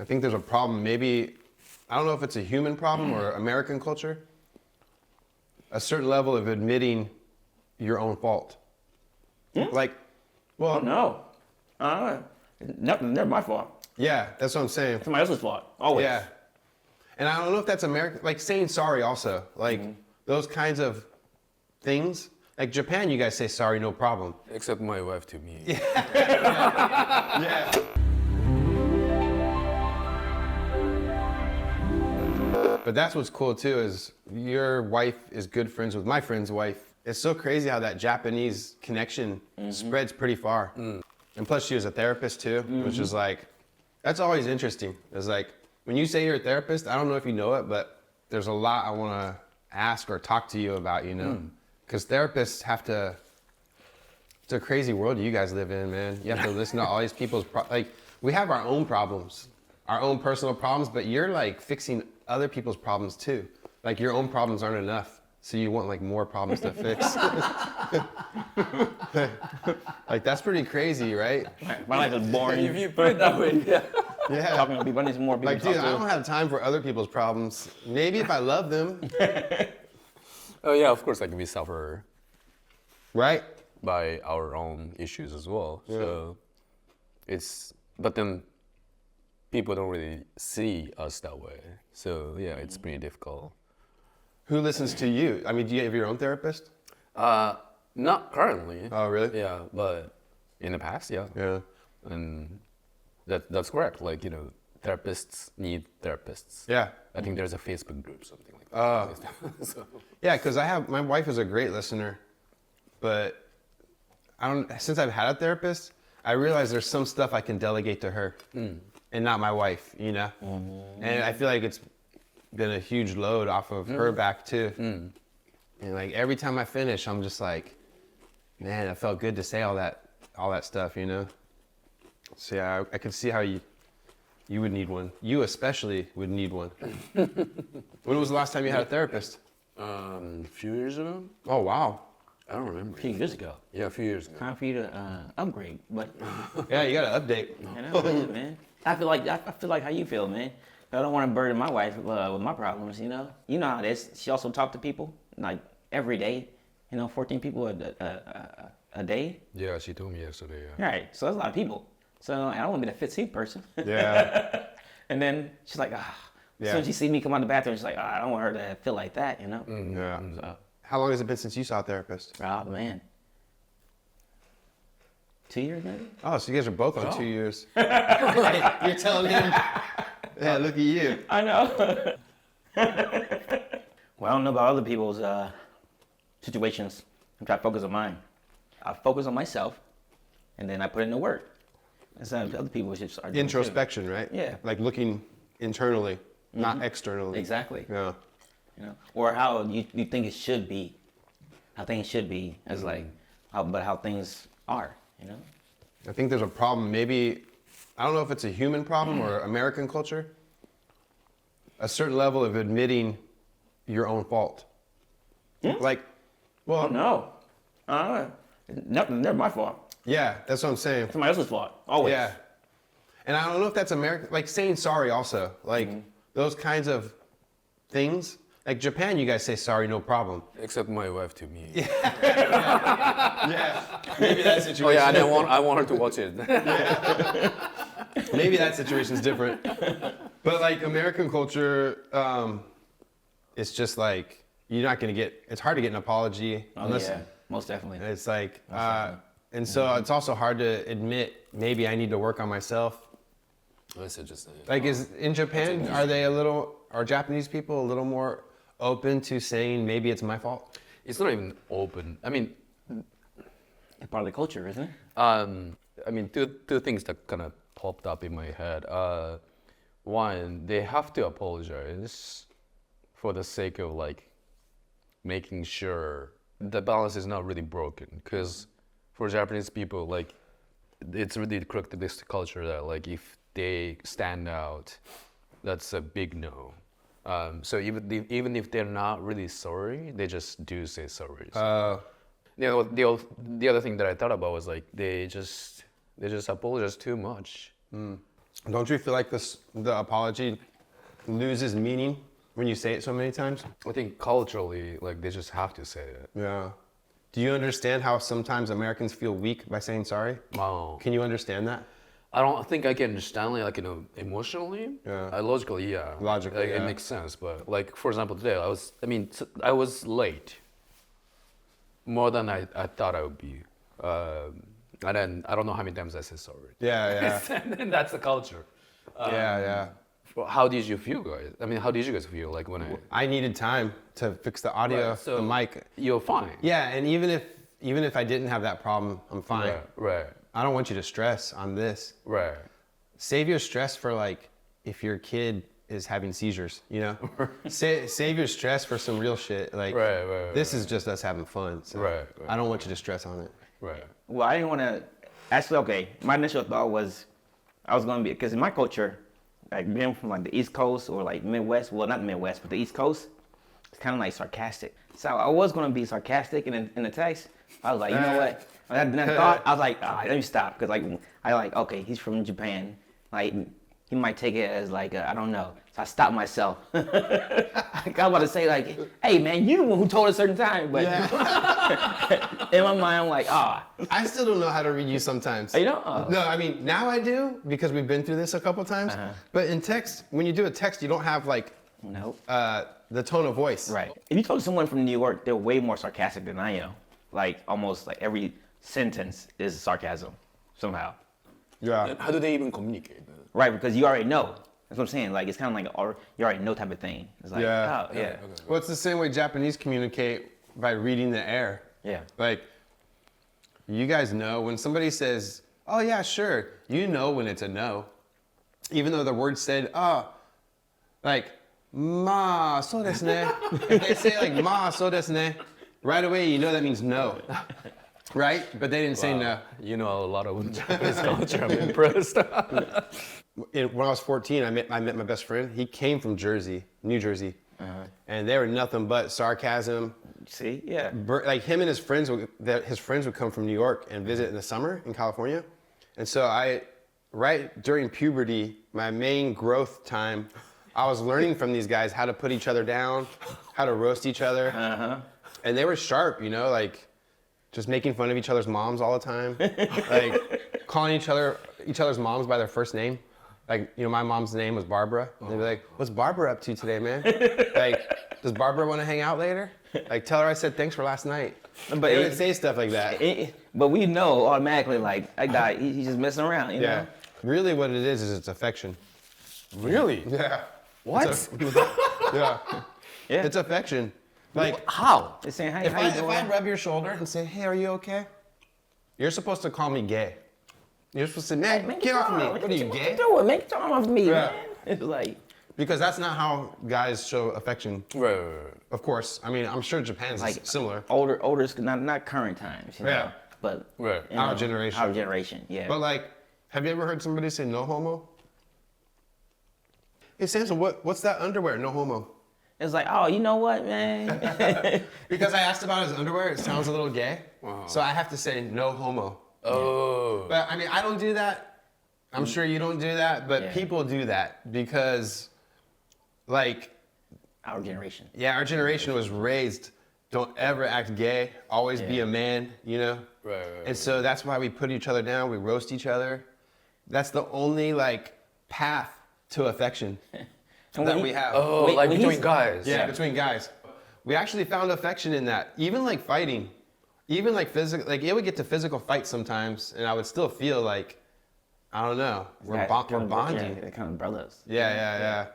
I think there's a problem. Maybe, I don't know if it's a human problem or American culture. A certain level of admitting your own fault. Like, well, No. Never my fault. yeah, that's what I'm saying. Somebody else's fault. Always. Yeah. And I don't know if that's American, like saying sorry also. Like those kinds of things. Like Japan, you guys say sorry, no problem. Except my wife to me. Yeah. But that's what's cool too, is your wife is good friends with my friend's wife. It's so crazy how that Japanese connection spreads pretty far. And plus she was a therapist too, which is like, that's always interesting. It's like, when you say you're a therapist, I don't know if you know it, but there's a lot I want to ask or talk to you about, you know? Because therapists have to, it's a crazy world you guys live in, man. You have to listen to all these people's, like, we have our own problems, our own personal problems, but you're like fixing other people's problems too. Like your own problems aren't enough. So you want like more problems to fix. Like that's pretty crazy, right? My life is boring. If you put it that way, yeah. Yeah. Talking to people, I need some more people Like, to talk dude, to. I don't have time for other people's problems. Maybe if I love them, Oh yeah, of course, like we suffer right? by our own issues as well. So but then people don't really see us that way. So yeah, it's pretty difficult. Who listens to you? I mean, do you have your own therapist? Not currently. Oh, really? Yeah, but in the past, yeah. Yeah. And that's correct. Like, you know, therapists need therapists. Yeah. I think there's a Facebook group, something like that. So, Yeah, because my wife is a great listener, but since I've had a therapist, I realize there's some stuff I can delegate to her and not my wife, you know? And I feel like it's been a huge load off of her back too. And like every time I finish, I'm just like, man, it felt good to say all that stuff, you know? So yeah, I could see how you would need one. You especially would need one. When was the last time you had a therapist? a few years ago? Oh, wow. I don't remember. A few years ago. Yeah, a few years ago. Time for you to upgrade, but Yeah, you gotta update. I know, man. I feel like how you feel, man. I don't want to burden my wife with my problems, you know. You know how it is. She also talks to people like every day. 14 people a day. Yeah, she told me yesterday. Yeah. Right. So that's a lot of people. So I don't want to be the 15th person. Yeah. And then she's like, As soon as she sees me come out the bathroom, she's like, I don't want her to feel like that, you know. Yeah. So, How long has it been since you saw a therapist? oh man. 2 years maybe. Oh, so you guys are both on 2 years. You're telling him. Yeah, look at you. I know. Well, I don't know about other people's situations. I'm trying to focus on mine. I focus on myself, and then I put in the work. And so other people should start doing Introspection, right? Yeah. Like looking internally, not externally. Exactly. Yeah. Or how you think it should be, how things should be, as like, how things are, you know. I think there's a problem. Maybe, I don't know if it's a human problem or American culture. A certain level of admitting your own fault. Like, well, No, never my fault. yeah, that's what I'm saying. Somebody else's fault. Always. Yeah. And I don't know if that's American, like saying sorry also. Like those kinds of things. Like Japan, you guys say sorry, no problem. Except my wife to me. Yeah. Maybe that situation. Oh yeah, I want her to watch it. Maybe that situation's different. But like American culture, it's just like, you're not gonna it's hard to get an apology. Unless, yeah, most definitely. It's like, and so it's also hard to admit, maybe I need to work on myself. That's interesting. Like in Japan, are Japanese people a little more open to saying maybe it's my fault? It's not even open. I mean, It's part of the culture, isn't it? Two things that kind of popped up in my head. One, they have to apologize for the sake of like making sure the balance is not really broken. Because for Japanese people, like it's really characteristic culture that like if they stand out, that's a big no. So even if they're not really sorry, they just do say sorry. The other thing that I thought about was like they just apologize too much. Don't you feel like the apology loses meaning when you say it so many times? I think culturally, like they just have to say it. Yeah. Do you understand how sometimes Americans feel weak by saying sorry? Wow. Can you understand that? I don't think I can understand like emotionally. Yeah. Logically, yeah. Logically, like, yeah. it makes sense. But like for example, today I was late more than I thought I would be. And then I don't know how many times I said sorry. Yeah, And that's the culture. yeah. Well, how did you feel, guys? I mean, how did you guys feel like when I needed time to fix the audio, Right, so the mic. You're fine. Yeah, and even if I didn't have that problem, I'm fine. Right. I don't want you to stress on this. Right. Save your stress for like if your kid is having seizures, you know? Save your stress for some real shit. Like this is just us having fun. So Right. I don't want you to stress on it. Right. Well, I didn't want to. Actually, okay. My initial thought was I was going to be, because in my culture, like being from like the East Coast or like Midwest, well, not the Midwest, but the East Coast, it's kind of like sarcastic. So I was going to be sarcastic in the text. I was like, you know what? When I thought, I was like, all right, let me stop. Because like, I like, okay, he's from Japan. Like, he might take it as like, I don't know. So I stopped myself. Like, I was about to say like, hey man, you the one who told a certain time. But in my mind, I'm like, I still don't know how to read you sometimes. you know? No, I mean, now I do because we've been through this a couple times. But in text, when you do a text, you don't have like Nope. the tone of voice. Right. If you talk to someone from New York, they're way more sarcastic than I am. Like almost like every sentence is sarcasm somehow. Yeah. How do they even communicate? Right, because you already know. That's what I'm saying. Like it's kind of like you already know type of thing. It's like, Yeah. oh yeah, Well, it's the same way Japanese communicate by reading the air. yeah. Like, you guys know when somebody says, oh yeah, sure, you know when it's a no. Even though the word said, like, ma, so desu ne. If they say like, ma, so desu ne, right away you know that means no. Right? But they didn't say no. You know a lot of Japanese culture. I'm impressed. When I was 14, I met my best friend. He came from New Jersey. And they were nothing but sarcasm. See, yeah. Like him and his friends would come from New York and visit in the summer in California. And so right during puberty, my main growth time, I was learning from these guys how to put each other down, how to roast each other. And they were sharp, you know, like just making fun of each other's moms all the time. Like calling each other's moms by their first name. Like, you know, my mom's name was Barbara. And they'd be like, what's Barbara up to today, man? Like, does Barbara want to hang out later? Like, tell her I said thanks for last night. But they would say stuff like that. But we know automatically, like, that guy, he's just messing around, you know? Really what it is it's affection. Really? Yeah. What? Yeah. Yeah. It's affection. Like, How? They're saying, hey, if how you I doing? rub your shoulder and say, hey, are you okay? You're supposed to call me gay. You're supposed to say, man, get off of me. What are you, gay? Do it, make time off me, Yeah. man. It's like, Because that's not how guys show affection. Right. Of course. I mean, I'm sure Japan's like similar. older, not current times, you know? Yeah. But Right. you Our know, generation. Our generation, yeah. But like, have you ever heard somebody say no homo? Hey Samson, what's that underwear? No homo. It's like, oh, you know what, man? Because I asked about his underwear, it sounds a little gay. So I have to say no homo. Oh. But I mean, I don't do that. I'm sure you don't do that, but Yeah. people do that because, like, Our generation. yeah, our generation was raised, don't ever act gay, always be a man, you know? Right. And so that's why we put each other down, we roast each other. That's the only, like, path to affection that we have. Oh, Wait, like when between he's- guys. Yeah, between guys. We actually found affection in that. Even like fighting, even like physical, like it would get to physical fights sometimes, and I would still feel like, I don't know, we're That we're kind of- bonding. Yeah, they're kind of brothers. Yeah.